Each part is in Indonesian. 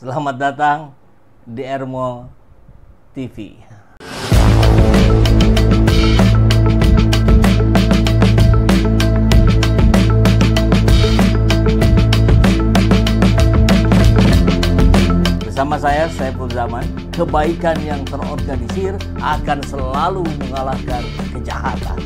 Selamat datang di Ermo TV. Bersama saya, Saiful Zaman, kebaikan yang terorganisir akan selalu mengalahkan kejahatan.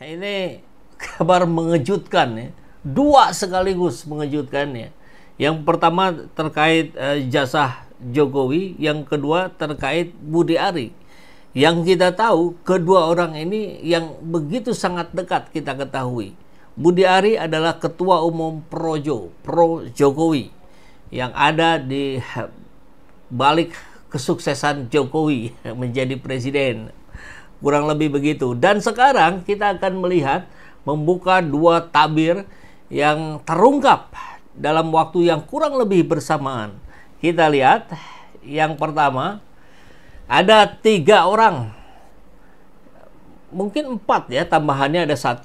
Ini kabar mengejutkan ya. Dua sekaligus mengejutkan ya. Yang pertama terkait jasa Jokowi, yang kedua terkait Budi Ari. Yang kita tahu kedua orang ini yang begitu sangat dekat kita ketahui. Budi Ari adalah ketua umum pro Jokowi yang ada di balik kesuksesan Jokowi menjadi presiden. Kurang lebih begitu. Dan sekarang kita akan melihat membuka dua tabir yang terungkap dalam waktu yang kurang lebih bersamaan. Kita lihat yang pertama, ada 3 orang, mungkin 4 ya, tambahannya ada 1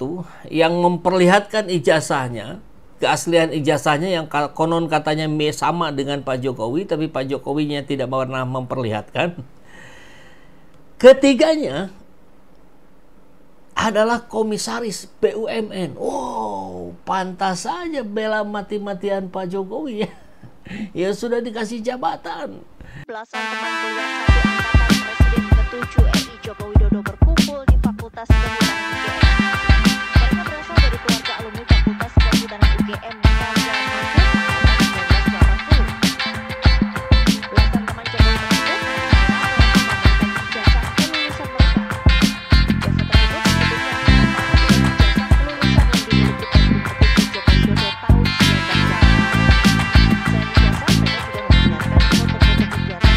yang memperlihatkan ijazahnya, keaslian ijazahnya yang konon katanya sama dengan Pak Jokowi, tapi Pak Jokowinya tidak pernah memperlihatkan. Ketiganya adalah komisaris BUMN. Oh, pantas saja bela mati-matian Pak Jokowi ya. Ya sudah dikasih jabatan. Belasan teman kuliah satu angkatan Presiden ke-7 RI Joko Widodo berkumpul di Fakultas Kehutanan UGM. Mereka berasal dari keluarga alumni Fakultas Kehutanan UGM Karya Mahfud tahun 1980. Belasan teman Jokowi tersebut mengatakan ijazah kelulusan mereka. Ijazah tersebut sebetulnya ijazah kelulusan yang dimiliki Presiden ke-7 Joko Widodo tahun 1980. Selain ijazah, mereka juga memperlihatkan foto-foto kegiatan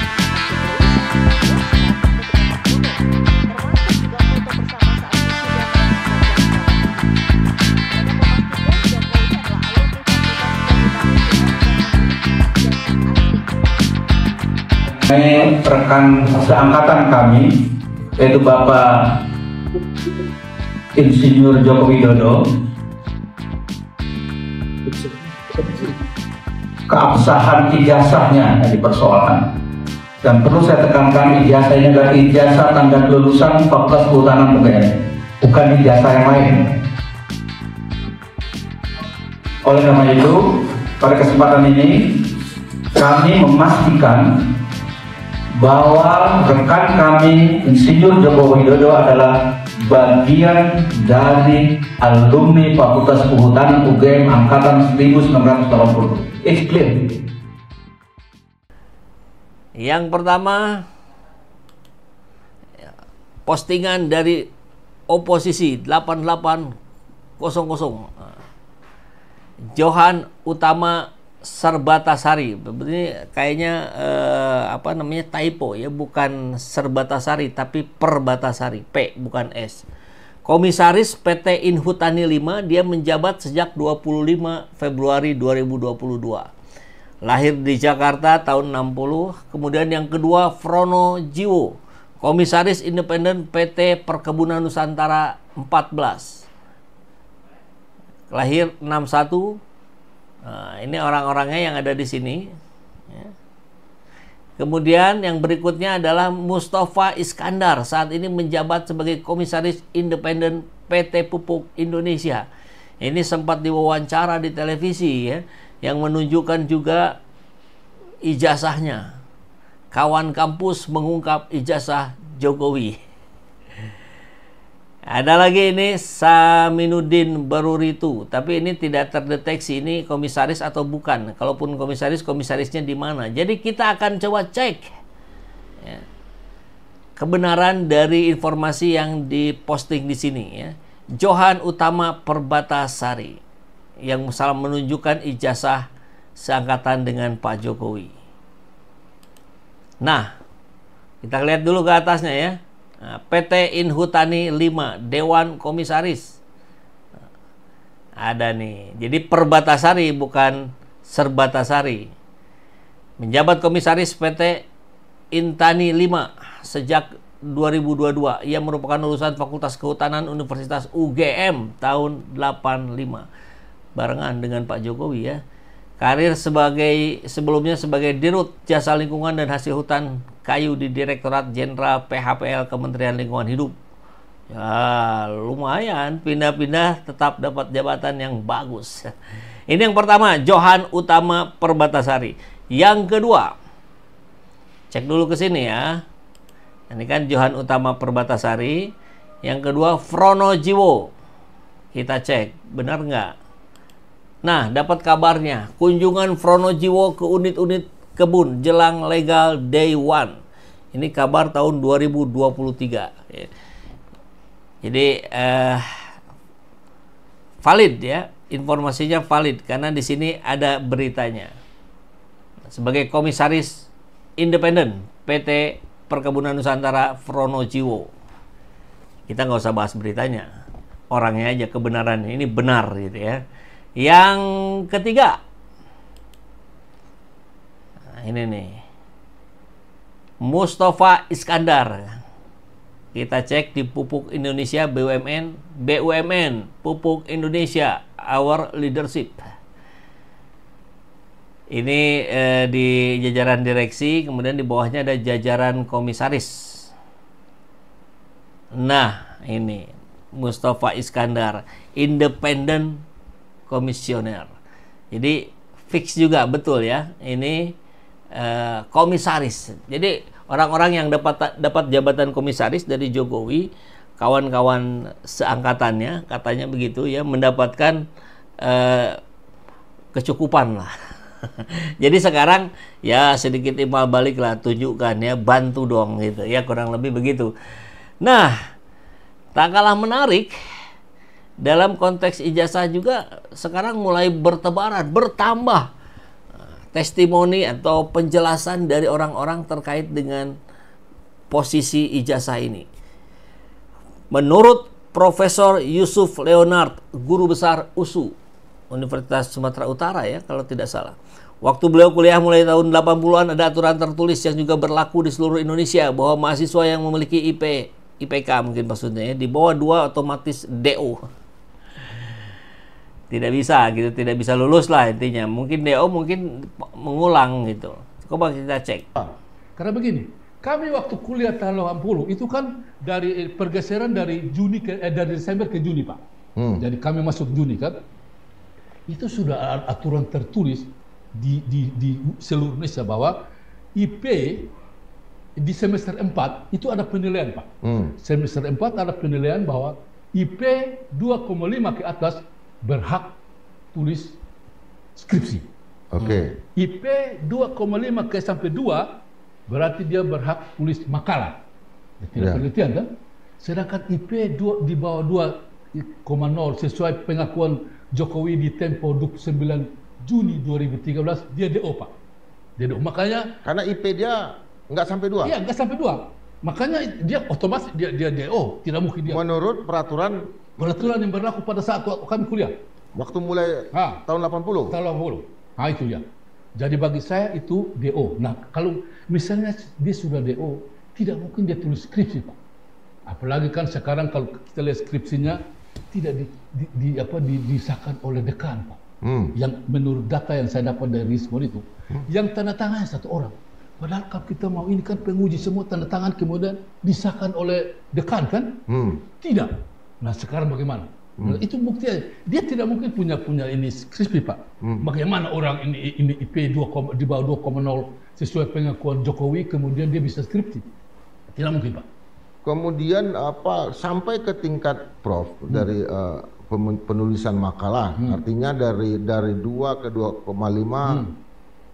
rekan seangkatan kami, yaitu Bapak Insinyur Joko Widodo, keabsahan ijazahnya yang dipersoalkan. Dan perlu saya tekankan, ijazah ini adalah ijazah tanda kelulusan Fakultas Kehutanan UGM, bukan ijazah yang lain. Oleh karena itu, pada kesempatan ini kami memastikan bahwa rekan kami Insinyur Joko Widodo adalah bagian dari alumni Fakultas Kehutanan UGM angkatan 1980. It's clear. Yang pertama, postingan dari oposisi 8800, Johan Utama Serbatasari. Ini kayaknya typo ya, bukan Serbatasari tapi Perbatasari, P bukan S. Komisaris PT Inhutani 5, dia menjabat sejak 25 Februari 2022. Lahir di Jakarta tahun 60. Kemudian yang kedua, Frono Jiwo, Komisaris Independen PT Perkebunan Nusantara 14. Lahir 61. Nah, ini orang-orangnya yang ada di sini. Ya. Kemudian yang berikutnya adalah Mustafa Iskandar, saat ini menjabat sebagai Komisaris Independen PT Pupuk Indonesia. Ini sempat diwawancara di televisi ya, yang menunjukkan juga ijazahnya. Kawan kampus mengungkap ijazah Jokowi. Ada lagi ini Saminuddin Baruritu, tapi ini tidak terdeteksi ini komisaris atau bukan. Kalaupun komisaris, komisarisnya di mana? Jadi kita akan coba cek ya, kebenaran dari informasi yang diposting di sini ya. Johan Utama Perbatasari yang salah menunjukkan ijazah seangkatan dengan Pak Jokowi. Nah, kita lihat dulu ke atasnya ya. Nah, PT Inhutani 5, Dewan Komisaris. Ada nih. Jadi Perbatasari bukan Serbatasari. Menjabat Komisaris PT Intani 5 sejak 2022. Ia merupakan lulusan Fakultas Kehutanan Universitas UGM tahun 85. Barengan dengan Pak Jokowi ya. Karir sebelumnya sebagai Dirut Jasa Lingkungan dan Hasil Hutan Kayu di Direktorat Jenderal PHPL Kementerian Lingkungan Hidup. Ya, lumayan pindah-pindah tetap dapat jabatan yang bagus. Ini yang pertama, Johan Utama Perbatasari. Yang kedua, cek dulu ke sini ya. Ini kan Johan Utama Perbatasari. Yang kedua, Fronojiwo. Kita cek, benar nggak? Nah, dapat kabarnya, kunjungan Fronojiwo ke unit-unit kebun jelang legal day one. Ini kabar tahun 2023. Jadi, valid ya, informasinya valid karena di sini ada beritanya. Sebagai komisaris independen PT Perkebunan Nusantara Fronojiwo. Kita nggak usah bahas beritanya, orangnya aja kebenaran ini benar gitu ya. Yang ketiga, nah ini nih, Mustafa Iskandar. Kita cek di Pupuk Indonesia BUMN Pupuk Indonesia Our Leadership. Ini di jajaran direksi, kemudian di bawahnya ada jajaran komisaris. Nah, ini Mustafa Iskandar, independen komisioner. Jadi fix juga betul ya. Ini komisaris. Jadi orang-orang yang dapat jabatan komisaris dari Jokowi, kawan-kawan seangkatannya, katanya begitu ya, mendapatkan kecukupan lah. Jadi sekarang ya sedikit timbal balik lah, tunjukkan ya, bantu dong gitu ya, kurang lebih begitu. Nah, tak kalah menarik dalam konteks ijazah juga sekarang mulai bertebaran, bertambah testimoni atau penjelasan dari orang-orang terkait dengan posisi ijazah ini. Menurut Profesor Yusuf Leonard, guru besar USU Universitas Sumatera Utara ya kalau tidak salah. Waktu beliau kuliah mulai tahun 80-an ada aturan tertulis yang juga berlaku di seluruh Indonesia bahwa mahasiswa yang memiliki IPK mungkin maksudnya ya, di bawah 2 otomatis DO. Tidak bisa gitu, tidak bisa lulus lah intinya. Mungkin DO mungkin mengulang gitu. Coba kita cek. Karena begini, kami waktu kuliah tahun 80 itu kan dari pergeseran dari dari Desember ke Juni, Pak. Jadi kami masuk Juni kan. Itu sudah aturan tertulis di seluruh Indonesia bahwa IP di semester 4 itu ada penilaian, Pak. Semester 4 ada penilaian bahwa IP 2,5 ke atas berhak tulis skripsi. Oke. IP 2,5 ke sampai 2 berarti dia berhak tulis makalah. Tidak penelitian kan? Sedangkan IP di bawah 2,0 sesuai pengakuan Jokowi di Tempo 29 Juni 2013 dia DO, Pak. Dia DO. Makanya karena IP dia nggak sampai 2. Iya, nggak sampai 2. Makanya dia otomatis dia DO, tidak mungkin dia. Menurut peraturan yang berlaku pada saat kami kuliah. Waktu mulai tahun 80. Tahun 80. Nah, itu ya. Jadi bagi saya itu DO. Nah, kalau misalnya dia sudah DO, tidak mungkin dia tulis skripsi, Pak. Apalagi kan sekarang kalau kita lihat skripsinya tidak disahkan oleh dekan, Pak. Yang menurut data yang saya dapat dari Rismon itu, yang tanda tangan 1 orang. Padahal kalau kita mau ini kan penguji semua tanda tangan kemudian disahkan oleh dekan kan? Tidak. Nah sekarang bagaimana? Nah, itu buktinya dia tidak mungkin punya ini skripsi, Pak. Bagaimana orang ini IP 2, di bawah 2,0 sesuai pengakuan Jokowi kemudian dia bisa skripsi? Tidak mungkin, Pak. Kemudian sampai ke tingkat Prof dari penulisan makalah, artinya dari 2 ke 2,5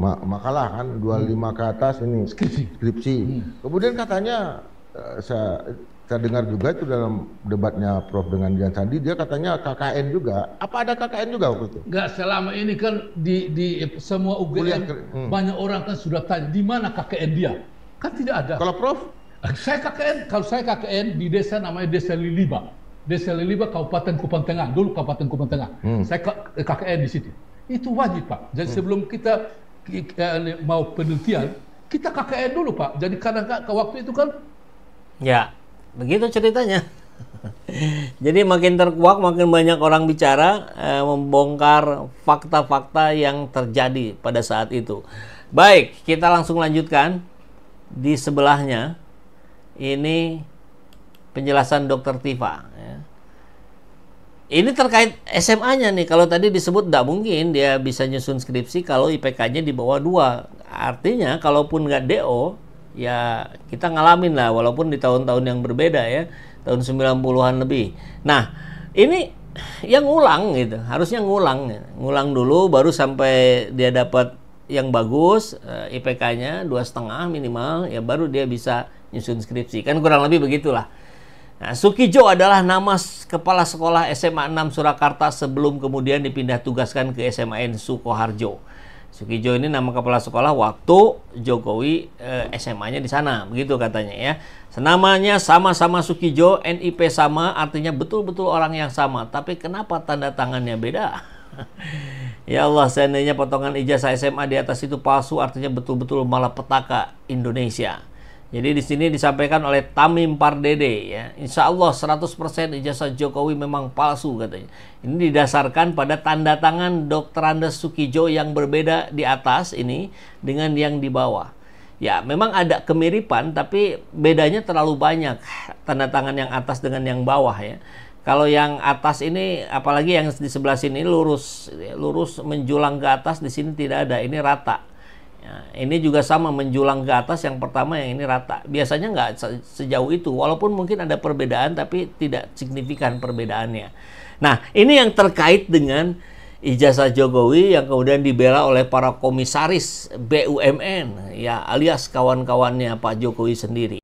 makalah kan, 25 ke atas ini skripsi. Kemudian katanya saya dengar juga itu dalam debatnya Prof dengan Dian Sandi, dia katanya KKN juga. Apa ada KKN juga waktu itu? Enggak, selama ini kan di semua UGM banyak orang kan sudah tanya di mana KKN dia. Kan tidak ada. Kalau Prof? Kalau saya KKN di desa namanya Desa Liliba. Desa Liliba Kabupaten Kupang Tengah, dulu Kabupaten Kupang Tengah. Saya KKN di situ. Itu wajib, Pak. Jadi sebelum kita mau penelitian, kita KKN dulu, Pak. Jadi kadang-kadang waktu itu kan Ya, begitu ceritanya. Jadi makin terkuak, makin banyak orang bicara, membongkar fakta-fakta yang terjadi pada saat itu. Baik, kita langsung lanjutkan. Di sebelahnya, ini penjelasan Dr. Tifa. Ya. Ini terkait SMA-nya nih. Kalau tadi disebut tidak mungkin dia bisa nyusun skripsi kalau IPK-nya di bawah 2. Artinya, kalaupun nggak DO, ya kita ngalamin lah, walaupun di tahun-tahun yang berbeda ya. Tahun 90-an lebih. Nah, ini yang ngulang gitu. Harusnya ngulang. Ngulang dulu baru sampai dia dapat yang bagus, IPK-nya 2,5 minimal, ya baru dia bisa nyusun skripsi. Kan kurang lebih begitulah. Nah, Sukijo adalah nama kepala sekolah SMA 6 Surakarta sebelum kemudian dipindah tugaskan ke SMAN Sukoharjo. Sukijo ini nama kepala sekolah waktu Jokowi SMA-nya di sana, begitu katanya ya. Namanya sama-sama Sukijo, NIP sama, artinya betul-betul orang yang sama. Tapi kenapa tanda tangannya beda? Ya Allah, seandainya potongan ijazah SMA di atas itu palsu, artinya betul-betul malapetaka Indonesia. Jadi di sini disampaikan oleh Tamim Pardede ya. Insya Allah 100% ijazah Jokowi memang palsu katanya. Ini didasarkan pada tanda tangan Dr. Andes Sukijo yang berbeda di atas ini dengan yang di bawah. Ya, memang ada kemiripan tapi bedanya terlalu banyak tanda tangan yang atas dengan yang bawah ya. Kalau yang atas ini, apalagi yang di sebelah sini lurus menjulang ke atas, di sini tidak ada, ini rata. Ya, ini juga sama menjulang ke atas, yang pertama yang ini rata. Biasanya nggak sejauh itu, walaupun mungkin ada perbedaan tapi tidak signifikan perbedaannya. Nah, ini yang terkait dengan ijazah Jokowi yang kemudian dibela oleh para komisaris BUMN, ya alias kawan-kawannya Pak Jokowi sendiri.